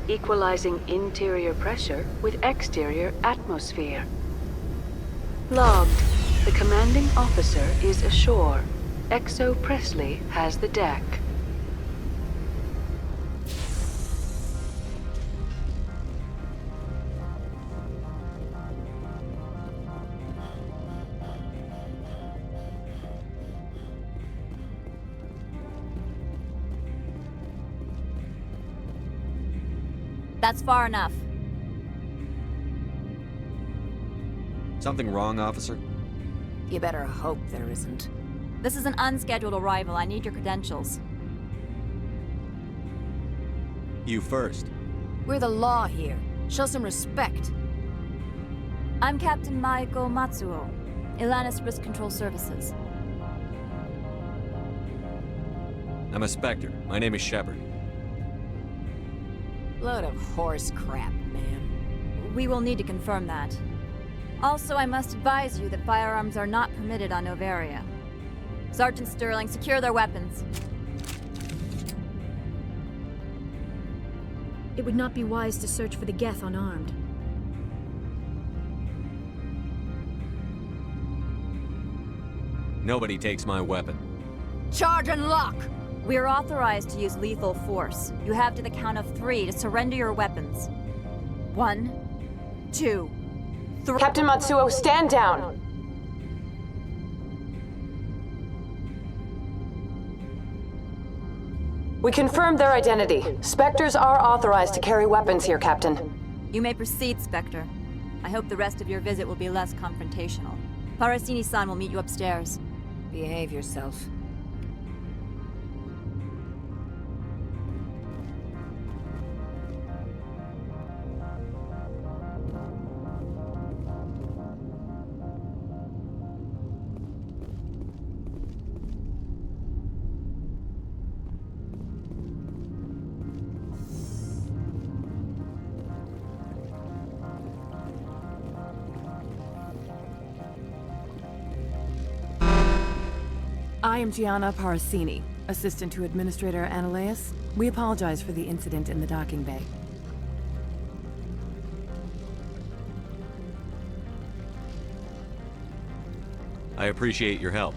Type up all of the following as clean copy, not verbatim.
Equalizing interior pressure with exterior atmosphere. Logged. The commanding officer is ashore. Exo Presley has the deck. That's far enough. Something wrong, officer? You better hope there isn't. This is an unscheduled arrival. I need your credentials. You first. We're the law here. Show some respect. I'm Captain Maiko Matsuo, Ilanis Risk Control Services. I'm a Spectre. My name is Shepard. Load of horse crap, man. We will need to confirm that. Also, I must advise you that firearms are not permitted on Noveria. Sergeant Sterling, secure their weapons. It would not be wise to search for the Geth unarmed. Nobody takes my weapon. Charge and lock! We are authorized to use lethal force. You have to the count of 3 to surrender your weapons. 1, 2, 3. Captain Matsuo, stand down! We confirmed their identity. Spectres are authorized to carry weapons here, Captain. You may proceed, Spectre. I hope the rest of your visit will be less confrontational. Parasini-san will meet you upstairs. Behave yourself. I am Gianna Parasini, assistant to Administrator Ananias. We apologize for the incident in the docking bay. I appreciate your help.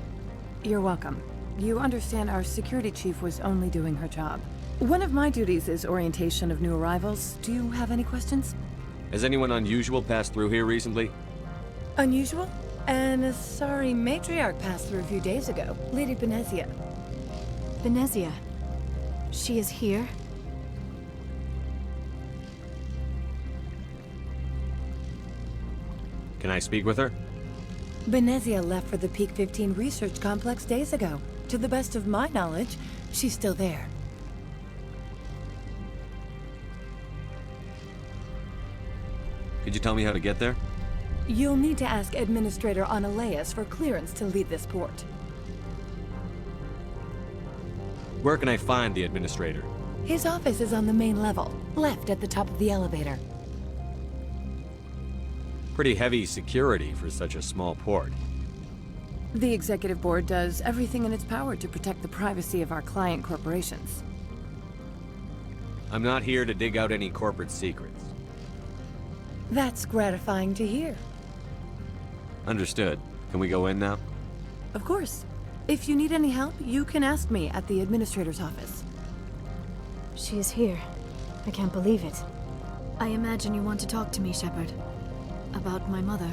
You're welcome. You understand our security chief was only doing her job. One of my duties is orientation of new arrivals. Do you have any questions? Has anyone unusual passed through here recently? Unusual? And a sorry matriarch passed through a few days ago. Lady Benezia. Benezia. She is here? Can I speak with her? Benezia left for the Peak 15 research complex days ago. To the best of my knowledge, she's still there. Could you tell me how to get there? You'll need to ask Administrator Ananias for clearance to leave this port. Where can I find the administrator? His office is on the main level, left at the top of the elevator. Pretty heavy security for such a small port. The Executive Board does everything in its power to protect the privacy of our client corporations. I'm not here to dig out any corporate secrets. That's gratifying to hear. Understood. Can we go in now? Of course. If you need any help, you can ask me at the Administrator's office. She is here. I can't believe it. I imagine you want to talk to me, Shepard. About my mother.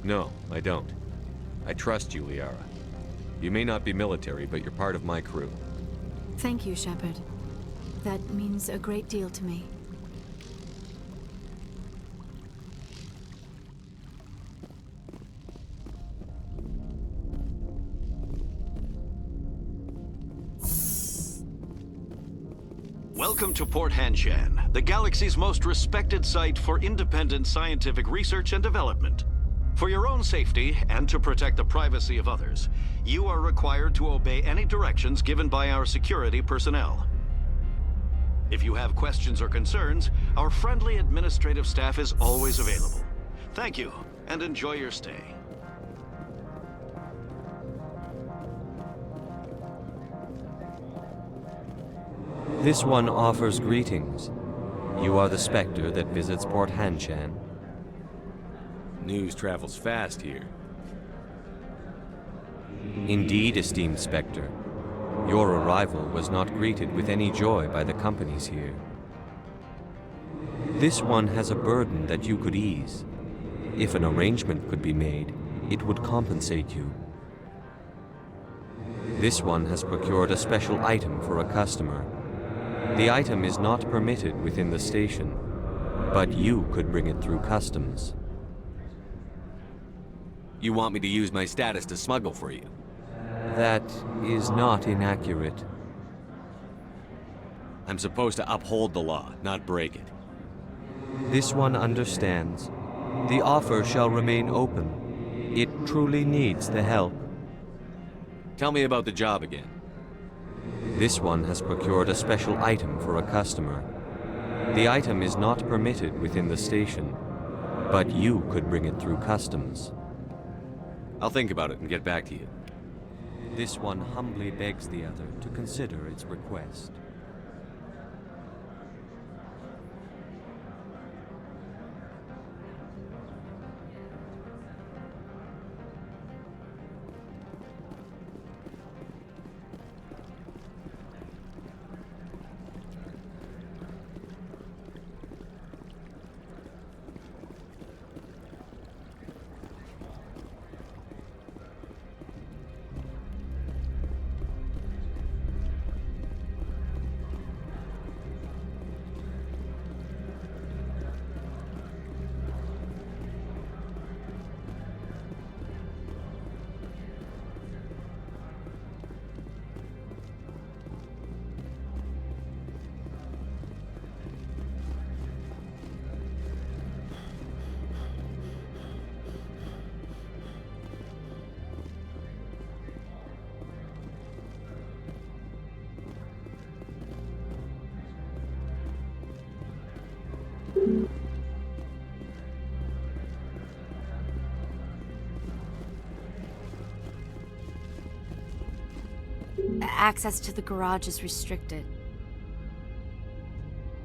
No, I don't. I trust you, Liara. You may not be military, but you're part of my crew. Thank you, Shepard. That means a great deal to me. Welcome to Port Hanshan, the galaxy's most respected site for independent scientific research and development. For your own safety, and to protect the privacy of others, you are required to obey any directions given by our security personnel. If you have questions or concerns, our friendly administrative staff is always available. Thank you, and enjoy your stay. This one offers greetings. You are the Spectre that visits Port Hanshan. News travels fast here. Indeed, esteemed Spectre. Your arrival was not greeted with any joy by the companies here. This one has a burden that you could ease. If an arrangement could be made, it would compensate you. This one has procured a special item for a customer. The item is not permitted within the station, but you could bring it through customs. You want me to use my status to smuggle for you? That is not inaccurate. I'm supposed to uphold the law, not break it. This one understands. The offer shall remain open. It truly needs the help. Tell me about the job again. This one has procured a special item for a customer. The item is not permitted within the station, but you could bring it through customs. I'll think about it and get back to you. This one humbly begs the other to consider its request. Access to the garage is restricted.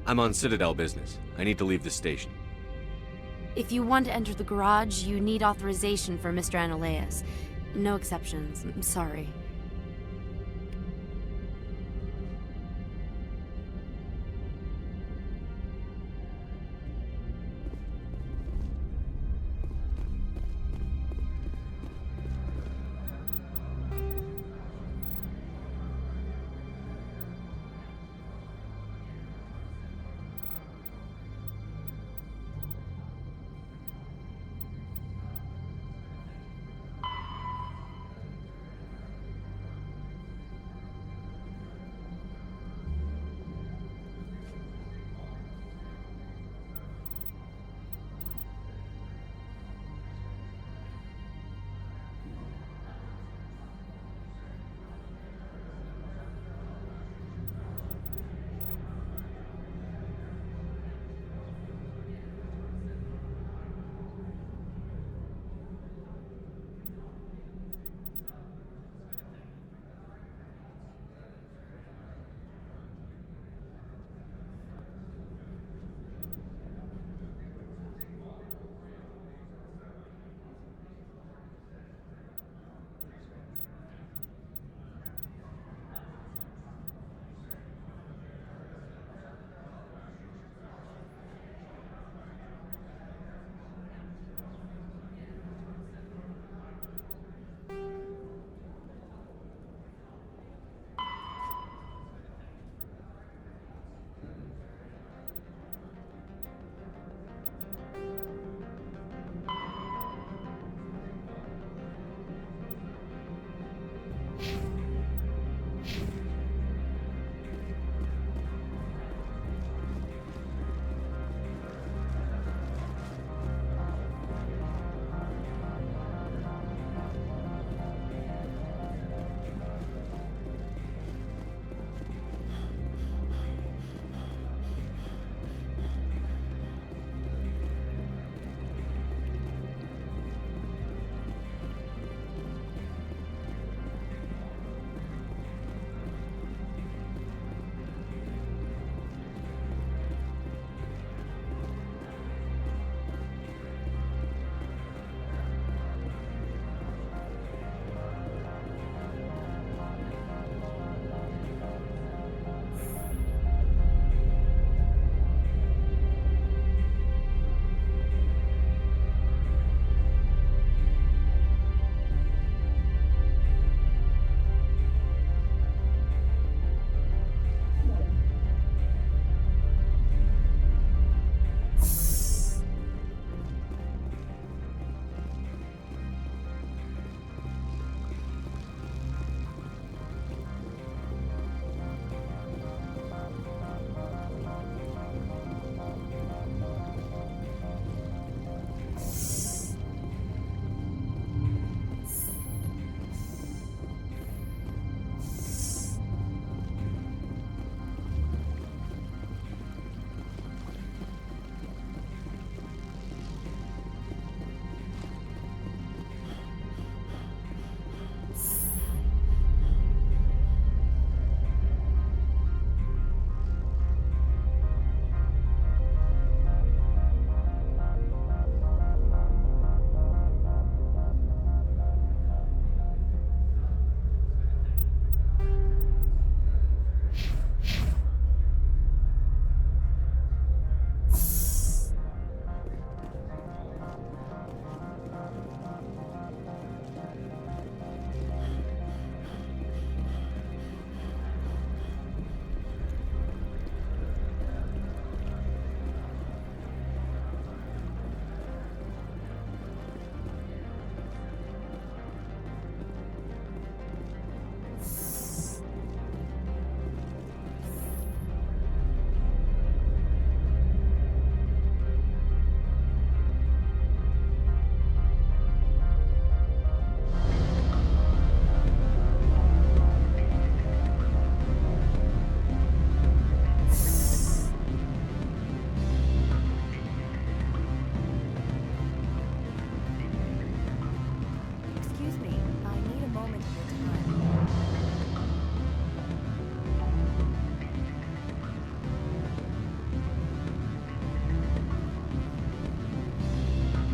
I'm on Citadel business. I need to leave the station. If you want to enter the garage, you need authorization for Mr. Analeas. No exceptions. I'm sorry.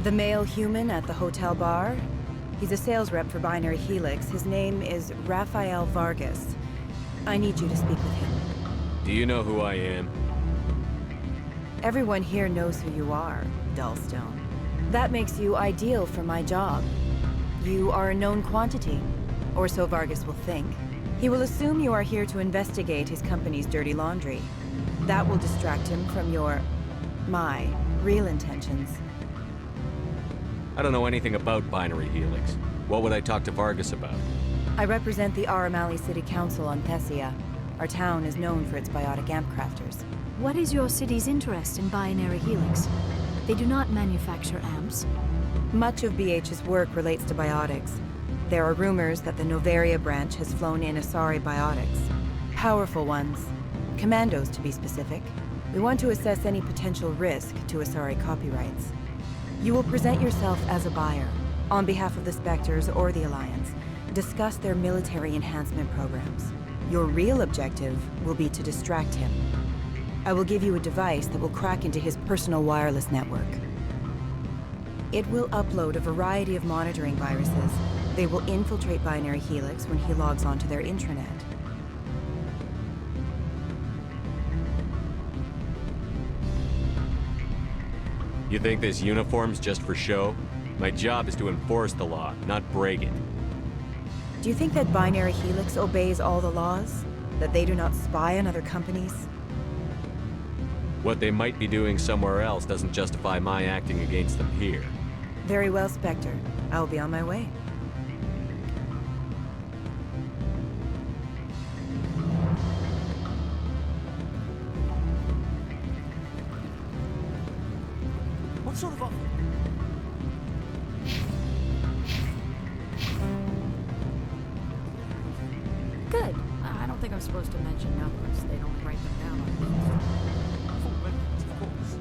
The male human at the hotel bar? He's a sales rep for Binary Helix. His name is Rafael Vargas. I need you to speak with him. Do you know who I am? Everyone here knows who you are, Dullstone. That makes you ideal for my job. You are a known quantity, or so Vargas will think. He will assume you are here to investigate his company's dirty laundry. That will distract him from my real intentions. I don't know anything about Binary Helix. What would I talk to Vargas about? I represent the Aramali City Council on Thessia. Our town is known for its biotic amp crafters. What is your city's interest in Binary Helix? They do not manufacture amps. Much of BH's work relates to biotics. There are rumors that the Noveria branch has flown in Asari biotics. Powerful ones. Commandos, to be specific. We want to assess any potential risk to Asari copyrights. You will present yourself as a buyer, on behalf of the Spectres or the Alliance. Discuss their military enhancement programs. Your real objective will be to distract him. I will give you a device that will crack into his personal wireless network. It will upload a variety of monitoring viruses. They will infiltrate Binary Helix when he logs onto their intranet. You think this uniform's just for show? My job is to enforce the law, not break it. Do you think that Binary Helix obeys all the laws? That they do not spy on other companies? What they might be doing somewhere else doesn't justify my acting against them here. Very well, Spectre. I will be on my way. What sort of offer? Good. I don't think I'm supposed to mention numbers. They don't write them down on bills. Full benefits, of course.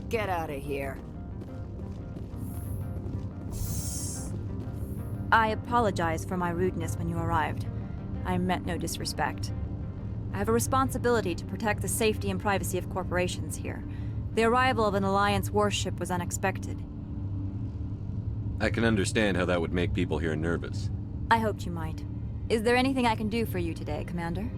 Get out of here. I apologize for my rudeness when you arrived. I meant no disrespect. I have a responsibility to protect the safety and privacy of corporations here. The arrival of an Alliance warship was unexpected. I can understand how that would make people here nervous. I hoped you might. Is there anything I can do for you today, Commander?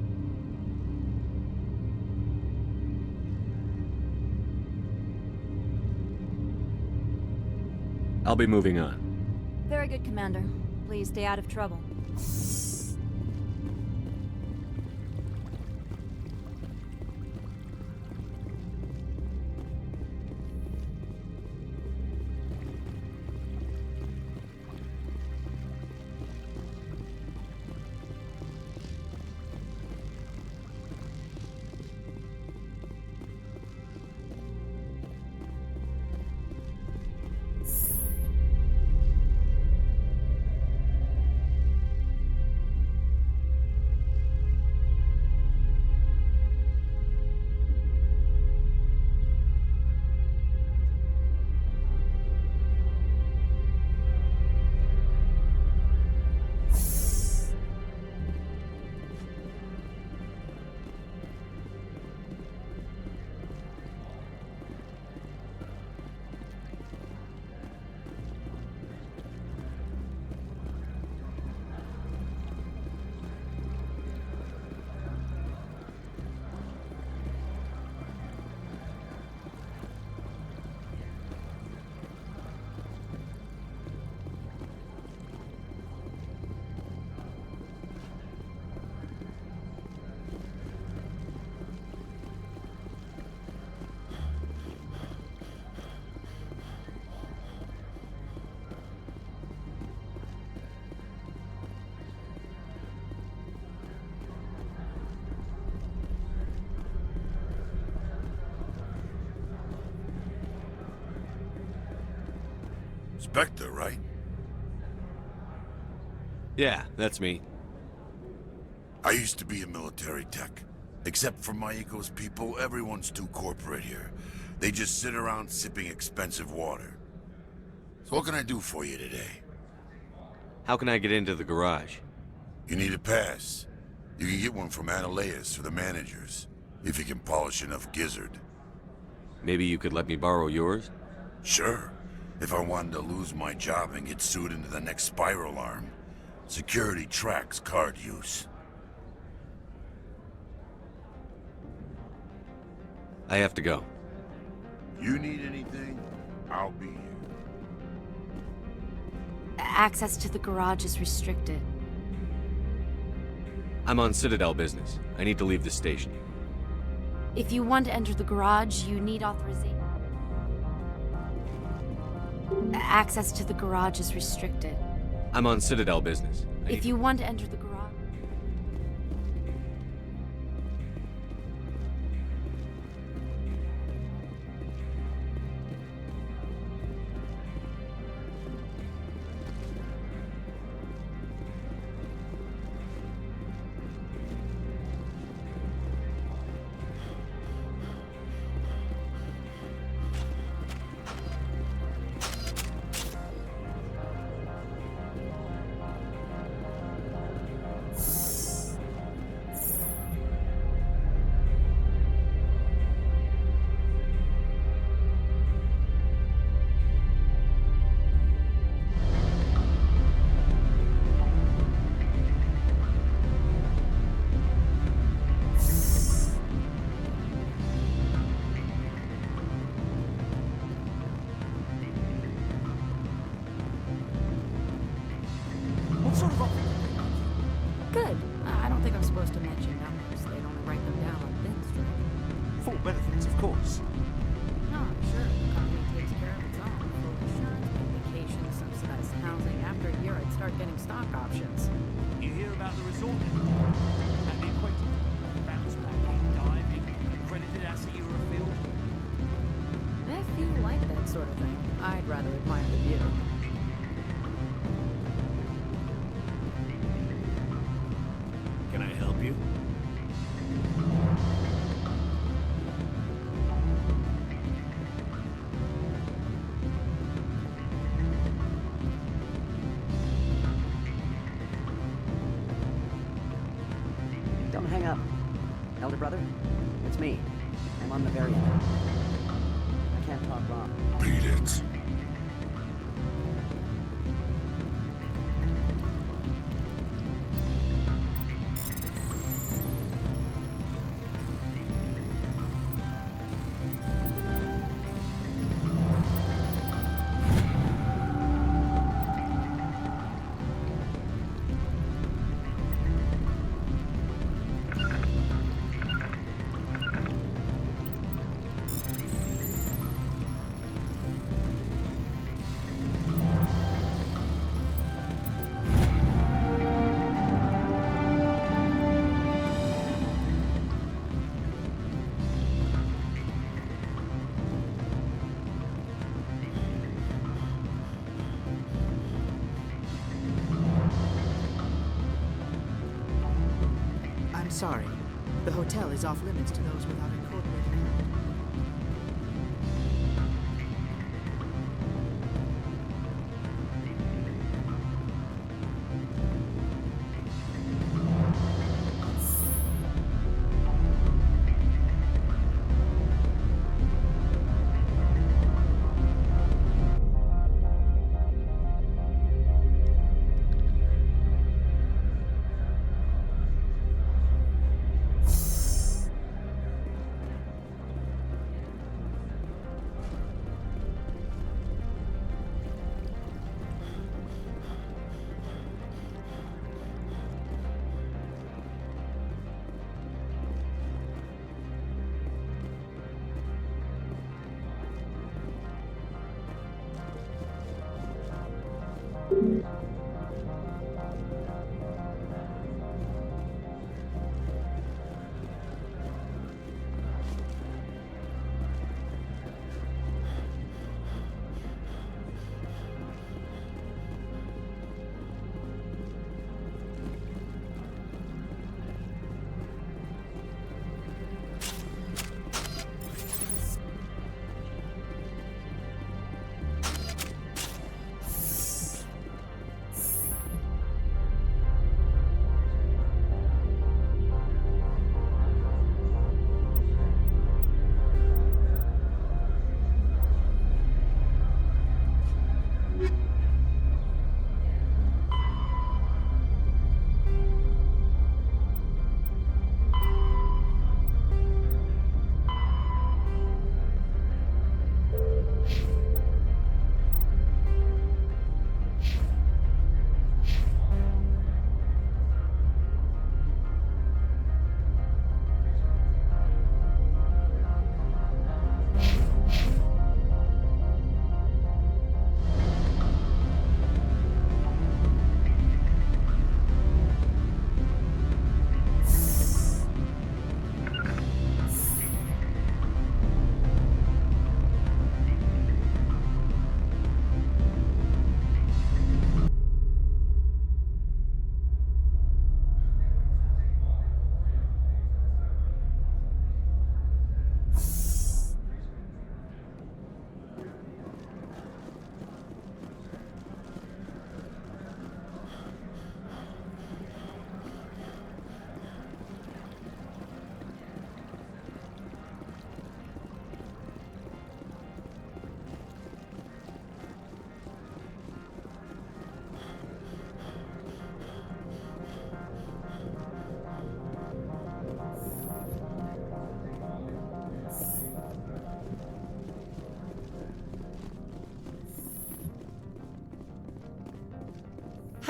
I'll be moving on. Very good, Commander. Please stay out of trouble. Spectre, right? Yeah, that's me. I used to be a military tech. Except for my eco's people, everyone's too corporate here. They just sit around sipping expensive water. So what can I do for you today? How can I get into the garage? You need a pass. You can get one from Analeas or the managers, if you can polish enough gizzard. Maybe you could let me borrow yours? Sure. If I wanted to lose my job and get sued into the next spiral arm. Security tracks card use. I have to go. You need anything, I'll be here. Access to the garage is restricted. I'm on Citadel business. I need to leave the station. If you want to enter the garage, you need authorization. Access to the garage is restricted. I'm on Citadel business. If you want to enter the garage... What sort of offer? Good. I don't think I'm supposed to mention numbers. They'd only write them down on thin string. Full benefits, of course. No, I'm sure the company takes care of its own. Full insurance, paid vacation, subsidized housing. After a year, I'd start getting stock options. You hear about the resort and the equator. Bounce backing, diving, accredited asset you're afield. If you like that sort of thing, I'd rather admire the view. Can I help you? Don't hang up. Elder brother, it's me. I'm on Noveria now. I can't talk long. Beat it. I'm sorry. The hotel is off limits to those without a corporate account.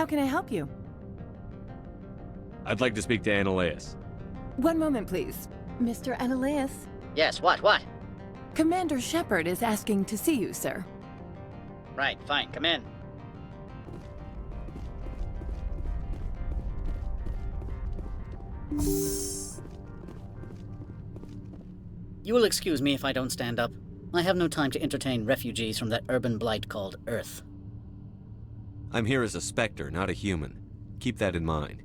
How can I help you? I'd like to speak to Annaleas. One moment, please. Mr. Annaleas? Yes, what? Commander Shepard is asking to see you, sir. Right, fine, come in. You will excuse me if I don't stand up. I have no time to entertain refugees from that urban blight called Earth. I'm here as a Spectre, not a human. Keep that in mind.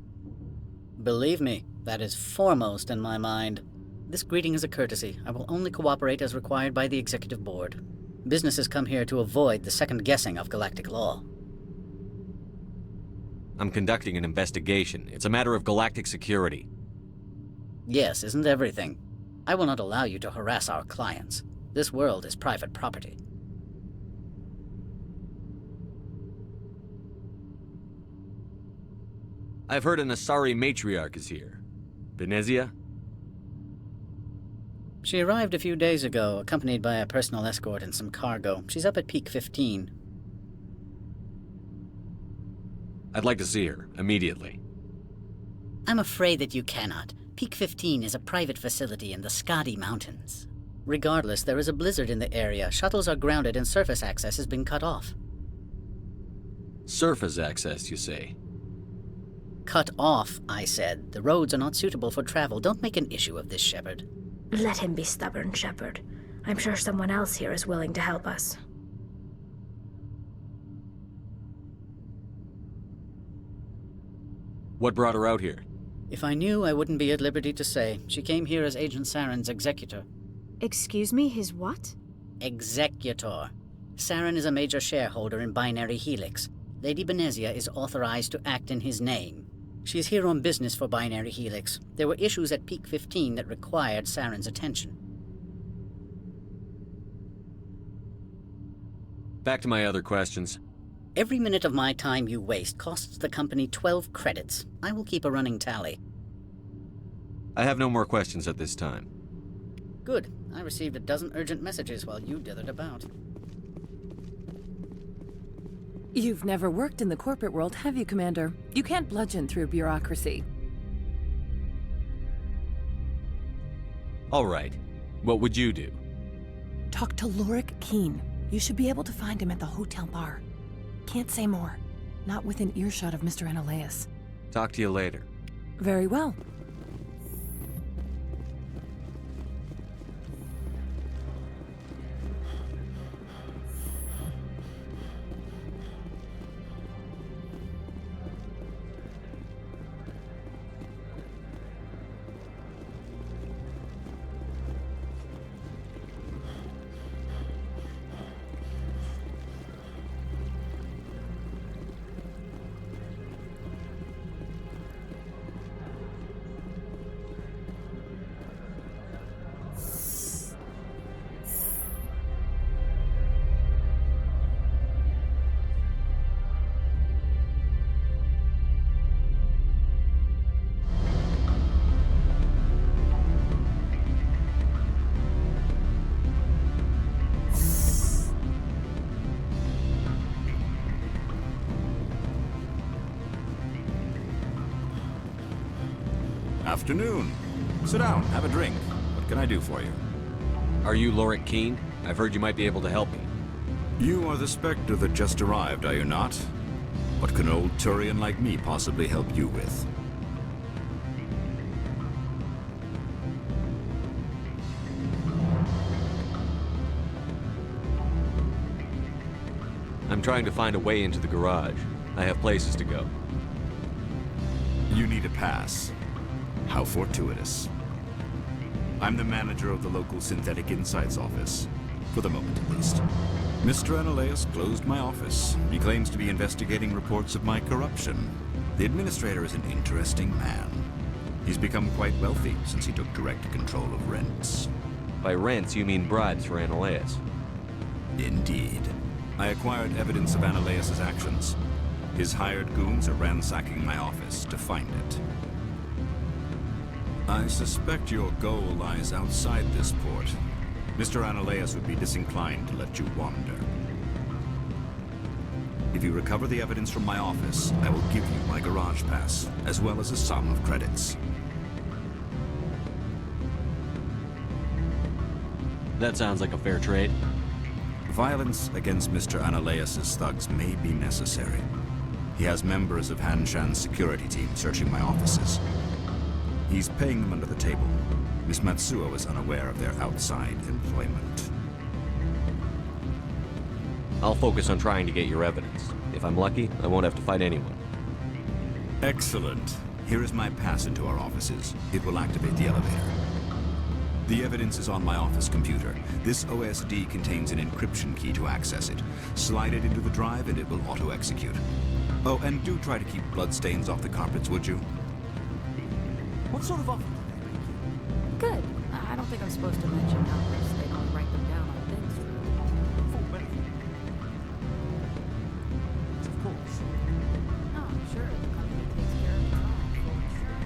Believe me, that is foremost in my mind. This greeting is a courtesy. I will only cooperate as required by the Executive Board. Businesses come here to avoid the second-guessing of galactic law. I'm conducting an investigation. It's a matter of galactic security. Yes, isn't everything? I will not allow you to harass our clients. This world is private property. I've heard an Asari Matriarch is here. Benezia? She arrived a few days ago, accompanied by a personal escort and some cargo. She's up at Peak 15. I'd like to see her, immediately. I'm afraid that you cannot. Peak 15 is a private facility in the Skadi Mountains. Regardless, there is a blizzard in the area. Shuttles are grounded and surface access has been cut off. Surface access, you say? Cut off, I said. The roads are not suitable for travel. Don't make an issue of this, Shepard. Let him be stubborn, Shepard. I'm sure someone else here is willing to help us. What brought her out here? If I knew, I wouldn't be at liberty to say. She came here as Agent Saren's executor. Excuse me, his what? Executor. Saren is a major shareholder in Binary Helix. Lady Benezia is authorized to act in his name. She is here on business for Binary Helix. There were issues at Peak 15 that required Saren's attention. Back to my other questions. Every minute of my time you waste costs the company 12 credits. I will keep a running tally. I have no more questions at this time. Good. I received a dozen urgent messages while you dithered about. You've never worked in the corporate world, have you, Commander? You can't bludgeon through bureaucracy. All right. What would you do? Talk to Lorik Keen. You should be able to find him at the hotel bar. Can't say more. Not within earshot of Mr. Annaleas. Talk to you later. Very well. Afternoon. Sit down, have a drink. What can I do for you? Are you Lorik Keen? I've heard you might be able to help me. You are the Spectre that just arrived, are you not? What can an old Turian like me possibly help you with? I'm trying to find a way into the garage. I have places to go. You need a pass. How fortuitous. I'm the manager of the local Synthetic Insights office. For the moment, at least. Mr. Annaleas closed my office. He claims to be investigating reports of my corruption. The administrator is an interesting man. He's become quite wealthy since he took direct control of rents. By rents, you mean bribes for Annaleas? Indeed. I acquired evidence of Annaleas' actions. His hired goons are ransacking my office to find it. I suspect your goal lies outside this port. Mr. Annaleas would be disinclined to let you wander. If you recover the evidence from my office, I will give you my garage pass, as well as a sum of credits. That sounds like a fair trade. Violence against Mr. Analeas' thugs may be necessary. He has members of Hanshan's security team searching my offices. He's paying them under the table. Miss Matsuo is unaware of their outside employment. I'll focus on trying to get your evidence. If I'm lucky, I won't have to fight anyone. Excellent. Here is my pass into our offices. It will activate the elevator. The evidence is on my office computer. This OSD contains an encryption key to access it. Slide it into the drive and it will auto-execute. Oh, and do try to keep bloodstains off the carpets, would you? What sort of offer? Good. I don't think I'm supposed to mention numbers. They don't write them down on things. Full benefit. Of course. Oh, sure. The company takes care of its own. Full insurance.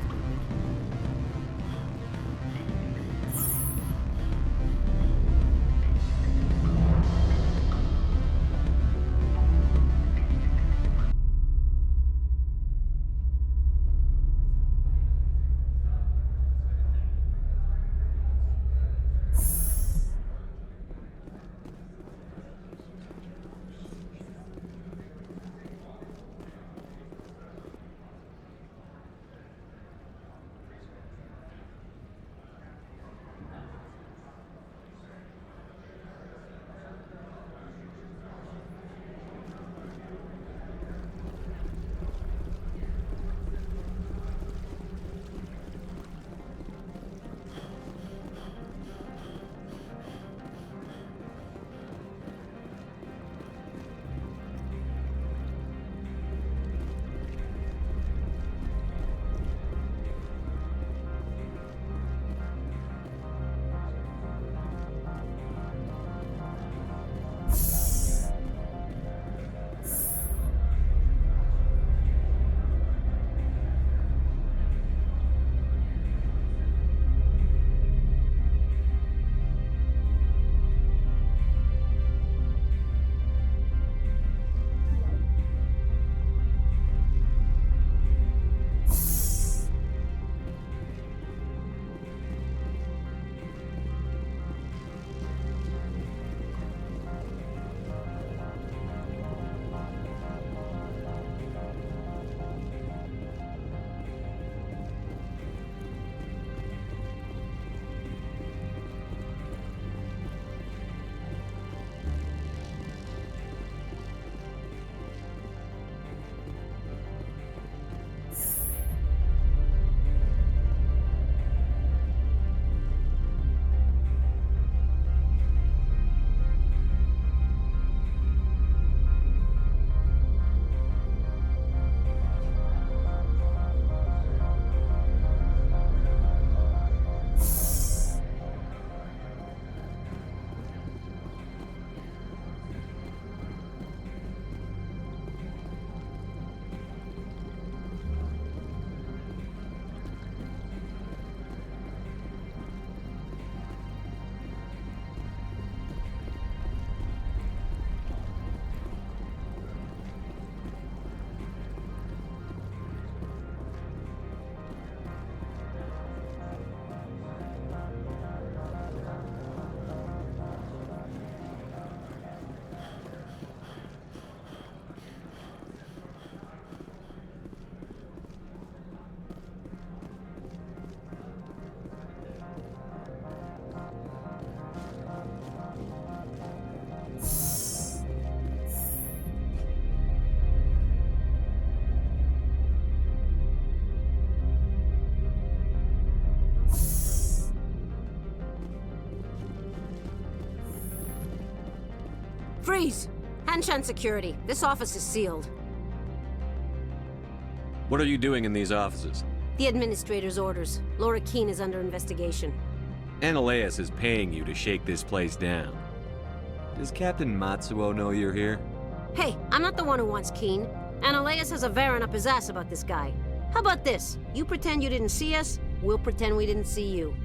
Freeze! Hanshan security. This office is sealed. What are you doing in these offices? The administrator's orders. Laura Keene is under investigation. Analeas is paying you to shake this place down. Does Captain Matsuo know you're here? Hey, I'm not the one who wants Keene. Analeas has a Varen up his ass about this guy. How about this? You pretend you didn't see us, we'll pretend we didn't see you.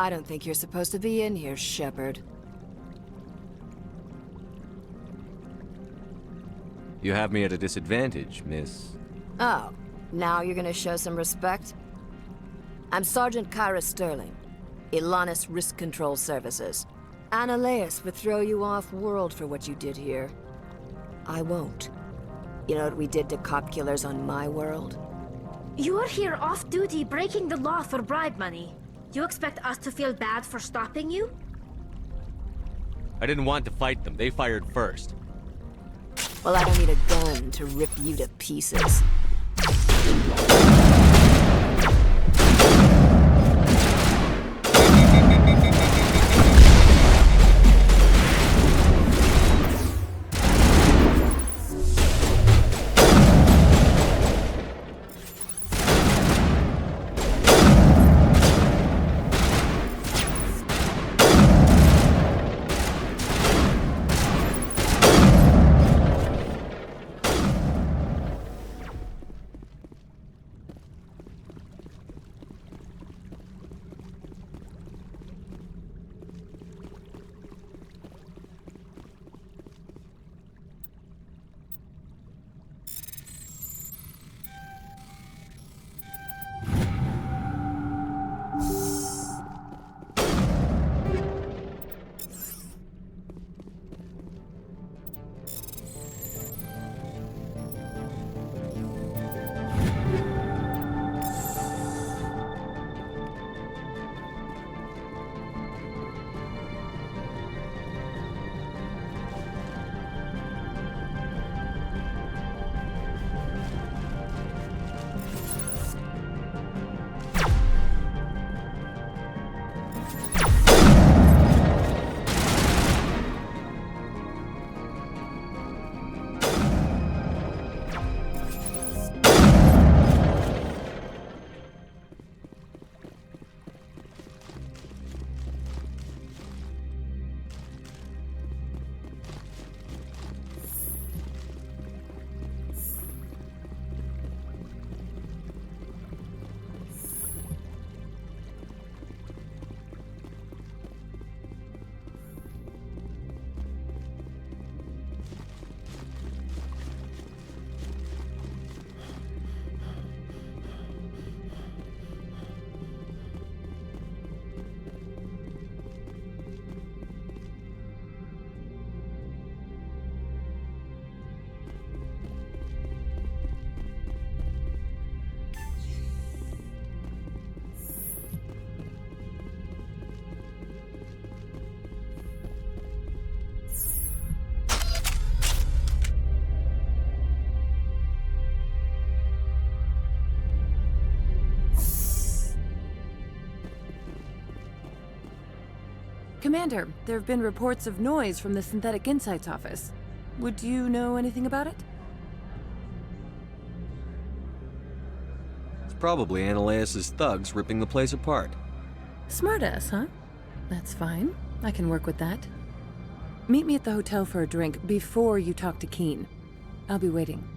I don't think you're supposed to be in here, Shepard. You have me at a disadvantage, miss. Oh, now you're gonna show some respect? I'm Sergeant Kyra Sterling, Ilanis Risk Control Services. Annaleus would throw you off-world for what you did here. I won't. You know what we did to cop killers on my world? You're here off-duty breaking the law for bribe money. You expect us to feel bad for stopping you? I didn't want to fight them. They fired first. Well, I don't need a gun to rip you to pieces. Commander, there have been reports of noise from the Synthetic Insights office. Would you know anything about it? It's probably Annaleus' thugs ripping the place apart. Smartass, huh? That's fine. I can work with that. Meet me at the hotel for a drink before you talk to Keen. I'll be waiting.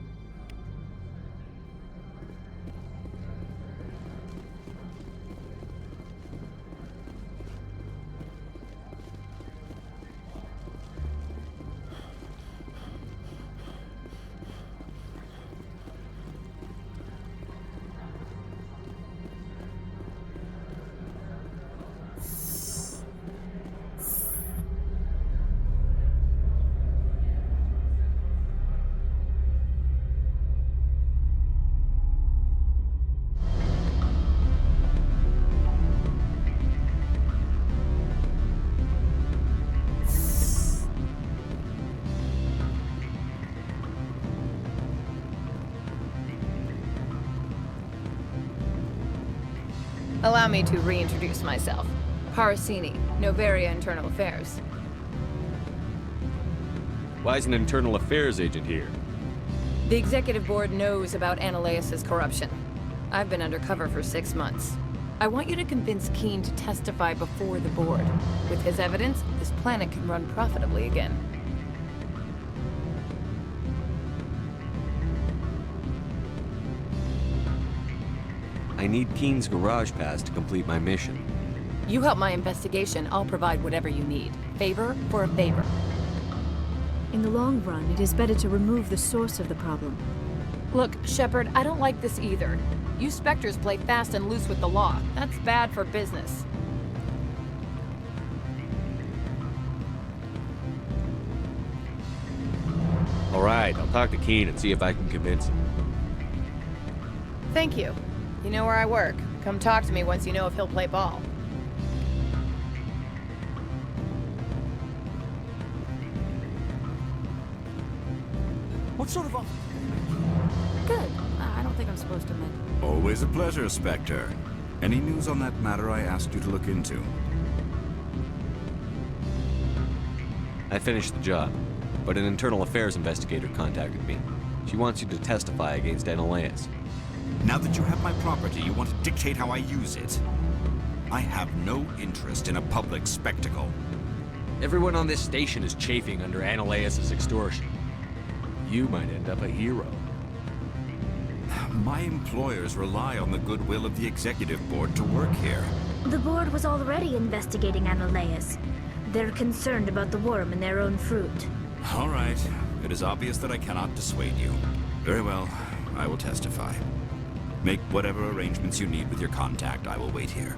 Allow me to reintroduce myself. Parasini, Noveria Internal Affairs. Why is an internal affairs agent here? The executive board knows about Annaleus' corruption. I've been undercover for 6 months. I want you to convince Keen to testify before the board. With his evidence, this planet can run profitably again. I need Keen's garage pass to complete my mission. You help my investigation, I'll provide whatever you need. Favor for a favor. In the long run, it is better to remove the source of the problem. Look, Shepard, I don't like this either. You Spectres play fast and loose with the law. That's bad for business. All right, I'll talk to Keen and see if I can convince him. Thank you. You know where I work. Come talk to me once you know if he'll play ball. What sort of offer? Good. I don't think I'm supposed to mention. Always a pleasure, Spectre. Any news on that matter I asked you to look into? I finished the job, but an internal affairs investigator contacted me. She wants you to testify against Analeas. Now that you have my property, you want to dictate how I use it. I have no interest in a public spectacle. Everyone on this station is chafing under Analeas' extortion. You might end up a hero. My employers rely on the goodwill of the executive board to work here. The board was already investigating Analeas. They're concerned about the worm in their own fruit. All right. It is obvious that I cannot dissuade you. Very well. I will testify. Make whatever arrangements you need with your contact. I will wait here.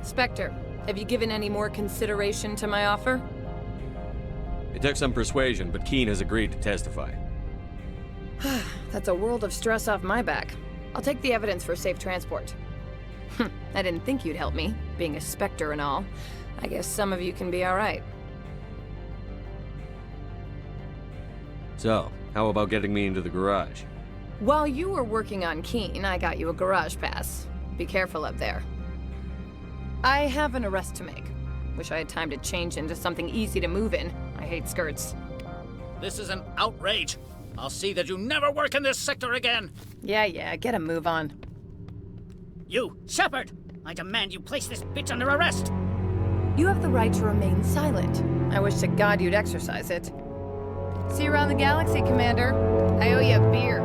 Spectre, have you given any more consideration to my offer? It took some persuasion, but Keen has agreed to testify. That's a world of stress off my back. I'll take the evidence for safe transport. I didn't think you'd help me, being a Spectre and all. I guess some of you can be alright. So, how about getting me into the garage? While you were working on Keen, I got you a garage pass. Be careful up there. I have an arrest to make. Wish I had time to change into something easy to move in. I hate skirts. This is an outrage. I'll see that you never work in this sector again. Yeah, get a move on. You, Shepard! I demand you place this bitch under arrest! You have the right to remain silent. I wish to God you'd exercise it. See you around the galaxy, Commander. I owe you a beer.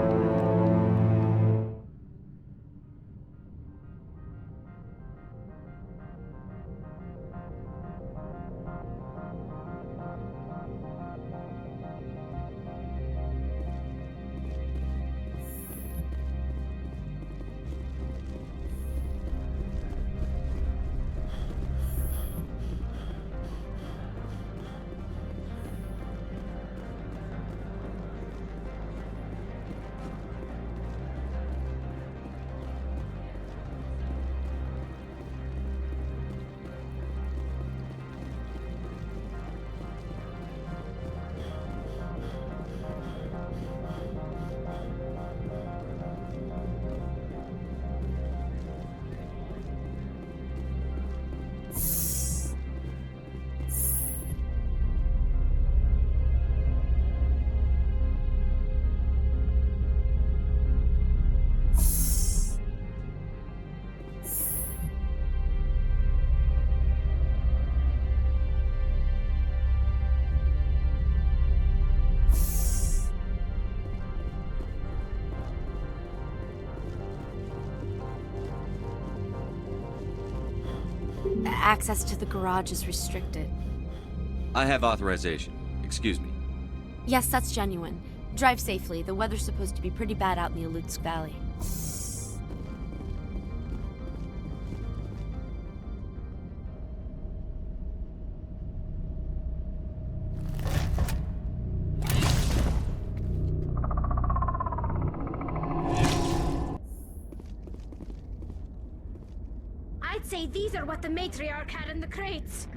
Access to the garage is restricted. I have authorization. Excuse me. Yes, that's genuine. Drive safely. The weather's supposed to be pretty bad out in the Alutsk Valley. I'd say these are what the Matriarch had in the crates.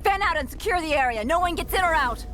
Fan out and secure the area. No one gets in or out.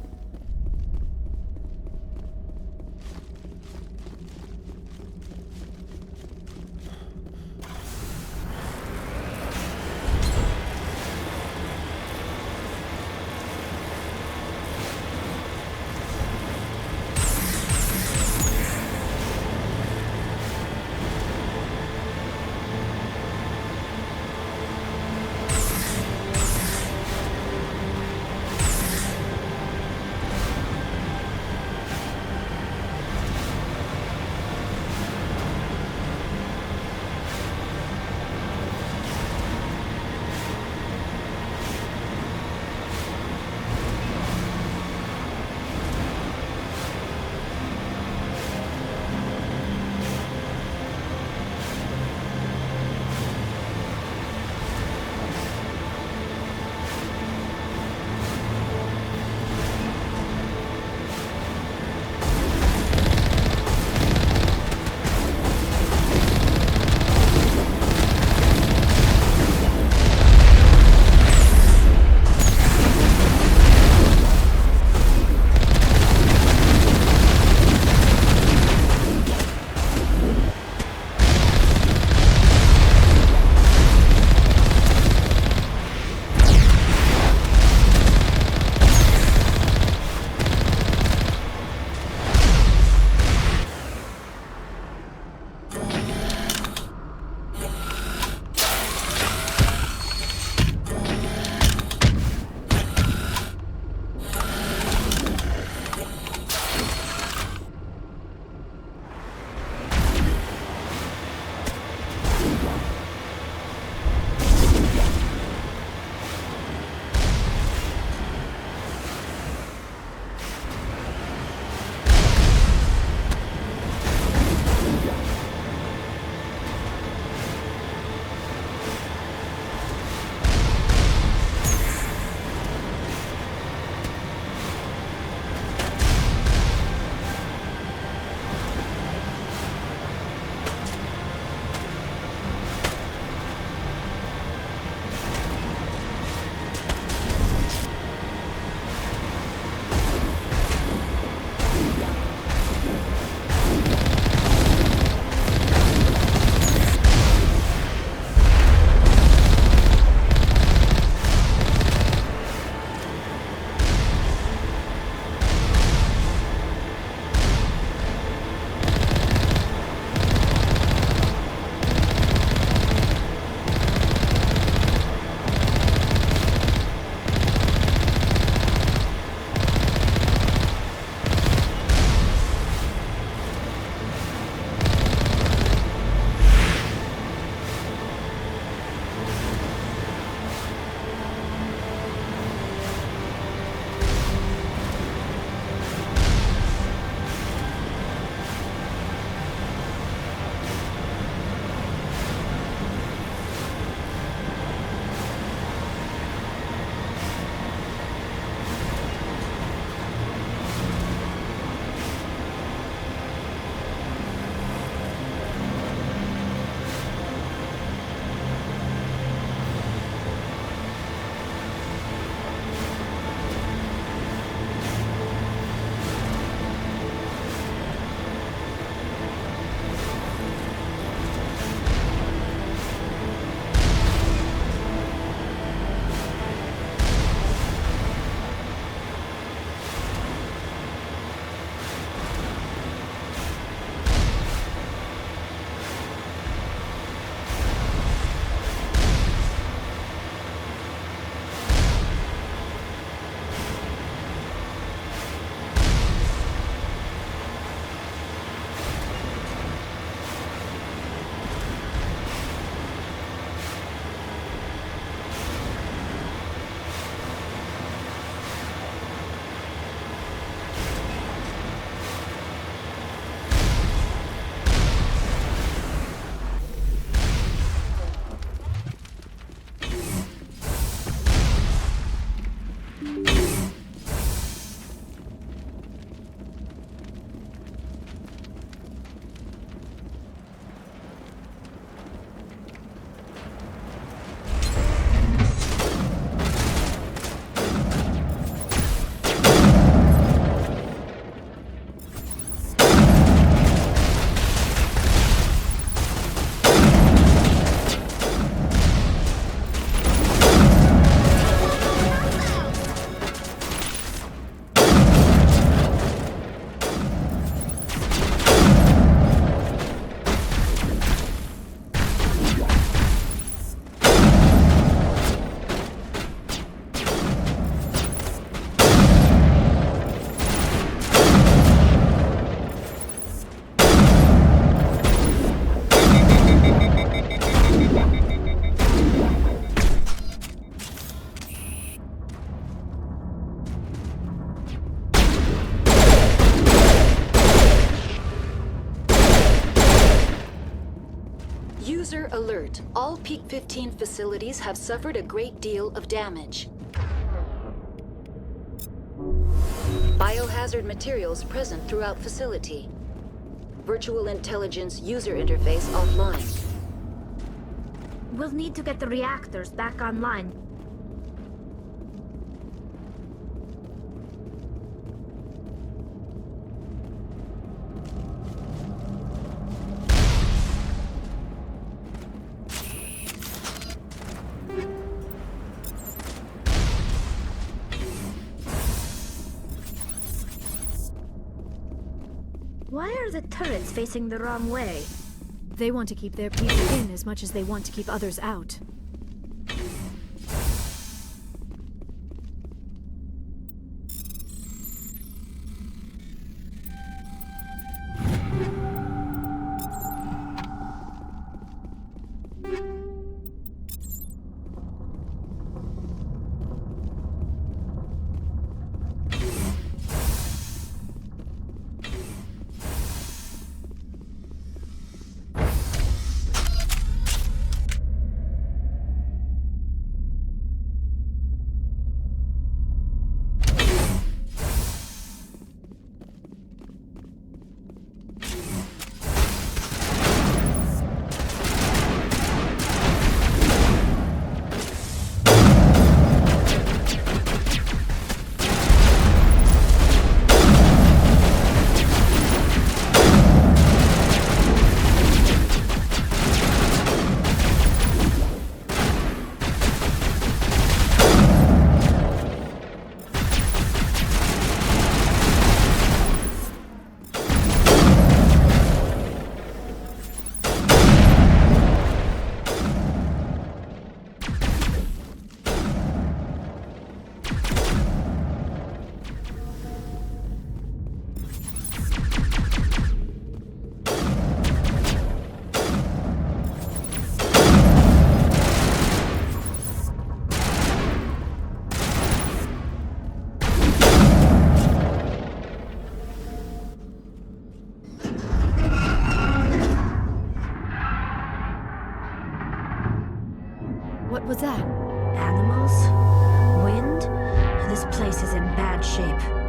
Sector alert. All Peak 15 facilities have suffered a great deal of damage. Biohazard materials present throughout facility. Virtual intelligence user interface offline. We'll need to get the reactors back online. Why are the turrets facing the wrong way? They want to keep their people in as much as they want to keep others out. What was that? Animals? Wind? This place is in bad shape.